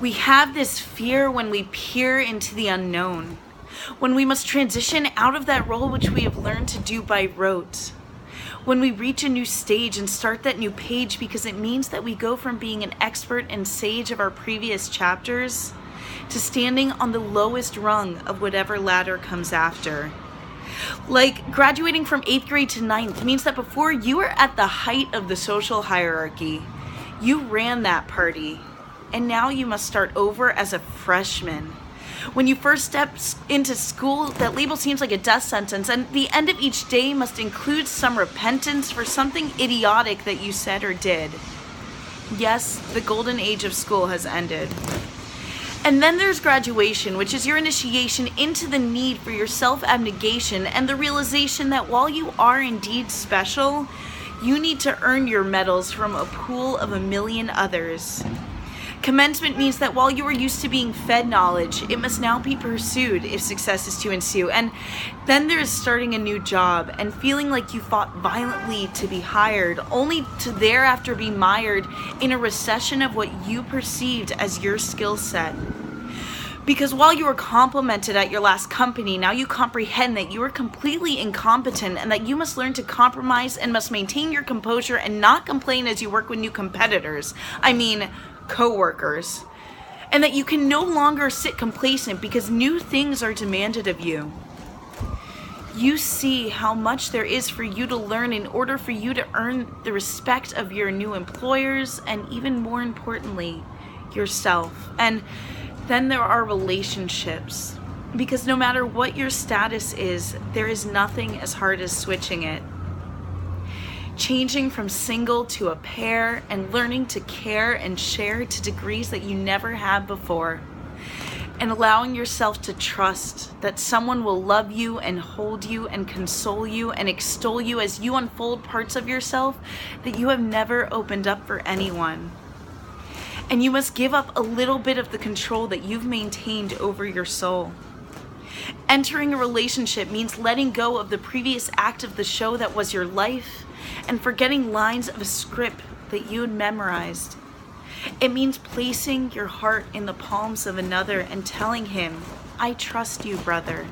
We have this fear when we peer into the unknown, when we must transition out of that role which we have learned to do by rote, when we reach a new stage and start that new page, because it means that we go from being an expert and sage of our previous chapters to standing on the lowest rung of whatever ladder comes after. Like graduating from 8th grade to 9th means that before you were at the height of the social hierarchy, you ran that party, and now you must start over as a freshman. When you first step into school, that label seems like a death sentence, and the end of each day must include some repentance for something idiotic that you said or did. Yes, the golden age of school has ended. And then there's graduation, which is your initiation into the need for your self-abnegation and the realization that while you are indeed special, you need to earn your medals from a pool of a million others. Commencement means that while you are used to being fed knowledge, it must now be pursued if success is to ensue. And then there's starting a new job and feeling like you fought violently to be hired, only to thereafter be mired in a recession of what you perceived as your skill set. Because while you were complimented at your last company, now you comprehend that you are completely incompetent and that you must learn to compromise and must maintain your composure and not complain as you work with new competitors. Co-workers, and that you can no longer sit complacent because new things are demanded of you. You see how much there is for you to learn in order for you to earn the respect of your new employers and, even more importantly, yourself. And then there are relationships, because no matter what your status is, there is nothing as hard as switching it. Changing from single to a pair and learning to care and share to degrees that you never have before. And allowing yourself to trust that someone will love you and hold you and console you and extol you as you unfold parts of yourself that you have never opened up for anyone. And you must give up a little bit of the control that you've maintained over your soul. Entering a relationship means letting go of the previous act of the show that was your life and forgetting lines of a script that you had memorized. It means placing your heart in the palms of another and telling him, I trust you, brother.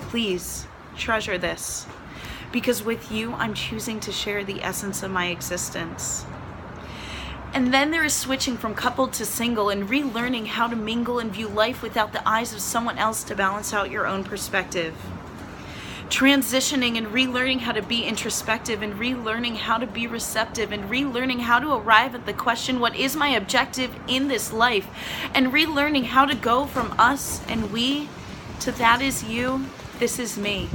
Please treasure this, because with you, I'm choosing to share the essence of my existence. And then there is switching from coupled to single and relearning how to mingle and view life without the eyes of someone else to balance out your own perspective. Transitioning and relearning how to be introspective and relearning how to be receptive and relearning how to arrive at the question, what is my objective in this life? And relearning how to go from us and we to that is you, this is me.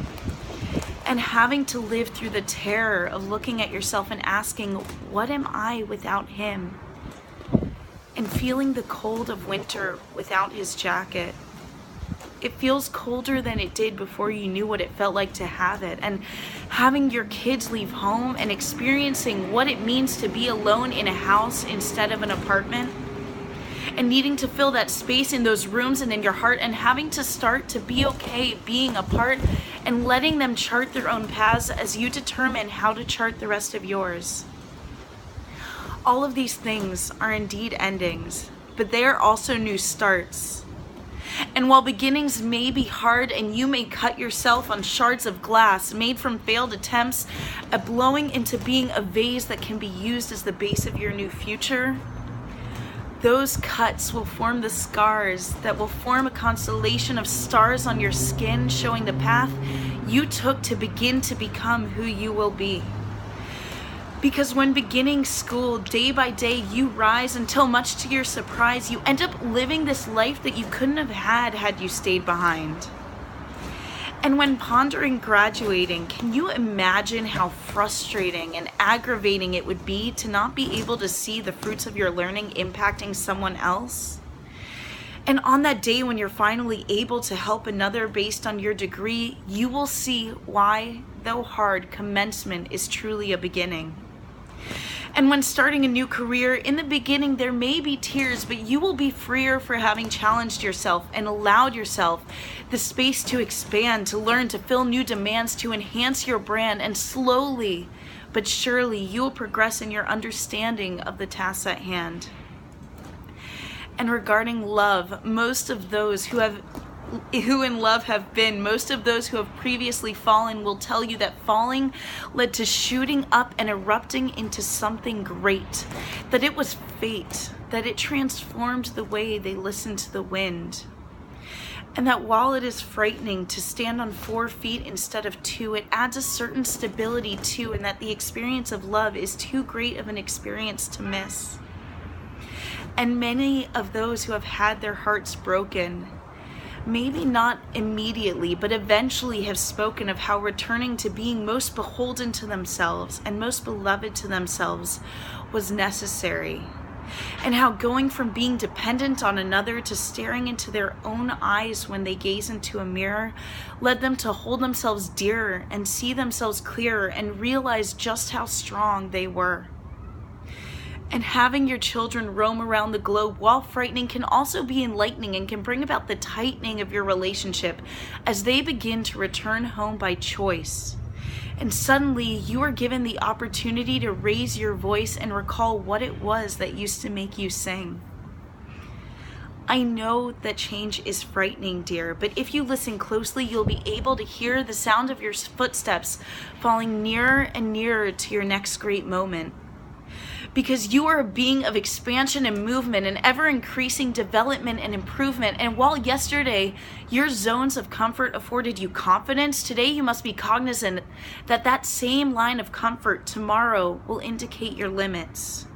And having to live through the terror of looking at yourself and asking, what am I without him? And feeling the cold of winter without his jacket. It feels colder than it did before you knew what it felt like to have it. And having your kids leave home and experiencing what it means to be alone in a house instead of an apartment. And needing to fill that space in those rooms and in your heart, and having to start to be okay being apart and letting them chart their own paths as you determine how to chart the rest of yours. All of these things are indeed endings, but they are also new starts. And while beginnings may be hard and you may cut yourself on shards of glass made from failed attempts at blowing into being a vase that can be used as the base of your new future, those cuts will form the scars that will form a constellation of stars on your skin, showing the path you took to begin to become who you will be. Because when beginning school, day by day, you rise until, much to your surprise, you end up living this life that you couldn't have had you stayed behind. And when pondering graduating, can you imagine how frustrating and aggravating it would be to not be able to see the fruits of your learning impacting someone else? And on that day when you're finally able to help another based on your degree, you will see why, though hard, commencement is truly a beginning. And when starting a new career, in the beginning there may be tears, but you will be freer for having challenged yourself and allowed yourself the space to expand, to learn, to fill new demands, to enhance your brand, and slowly but surely you will progress in your understanding of the tasks at hand. And regarding love, most of those who in love have been, most of those who have previously fallen will tell you that falling led to shooting up and erupting into something great, that it was fate, that it transformed the way they listened to the wind. And that while it is frightening to stand on 4 feet instead of 2, it adds a certain stability too, and that the experience of love is too great of an experience to miss. And many of those who have had their hearts broken, maybe not immediately, but eventually have spoken of how returning to being most beholden to themselves and most beloved to themselves was necessary. And how going from being dependent on another to staring into their own eyes when they gaze into a mirror led them to hold themselves dearer and see themselves clearer and realize just how strong they were. And having your children roam around the globe, while frightening, can also be enlightening and can bring about the tightening of your relationship as they begin to return home by choice. And suddenly you are given the opportunity to raise your voice and recall what it was that used to make you sing. I know that change is frightening, dear, but if you listen closely, you'll be able to hear the sound of your footsteps falling nearer and nearer to your next great moment. Because you are a being of expansion and movement and ever-increasing development and improvement. And while yesterday your zones of comfort afforded you confidence, today you must be cognizant that that same line of comfort tomorrow will indicate your limits.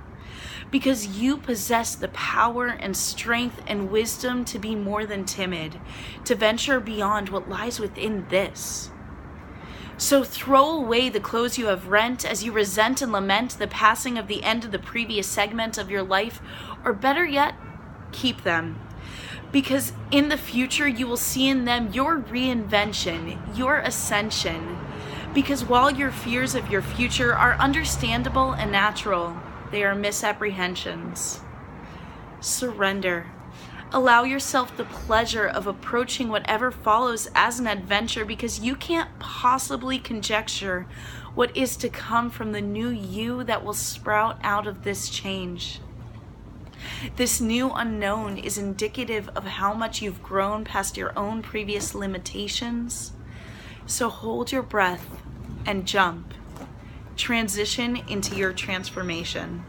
Because you possess the power and strength and wisdom to be more than timid, to venture beyond what lies within this. So throw away the clothes you have rent as you resent and lament the passing of the end of the previous segment of your life, or better yet, keep them. Because in the future you will see in them your reinvention, your ascension. Because while your fears of your future are understandable and natural, they are misapprehensions. Surrender. Allow yourself the pleasure of approaching whatever follows as an adventure, because you can't possibly conjecture what is to come from the new you that will sprout out of this change. This new unknown is indicative of how much you've grown past your own previous limitations. So hold your breath and jump. Transition into your transformation.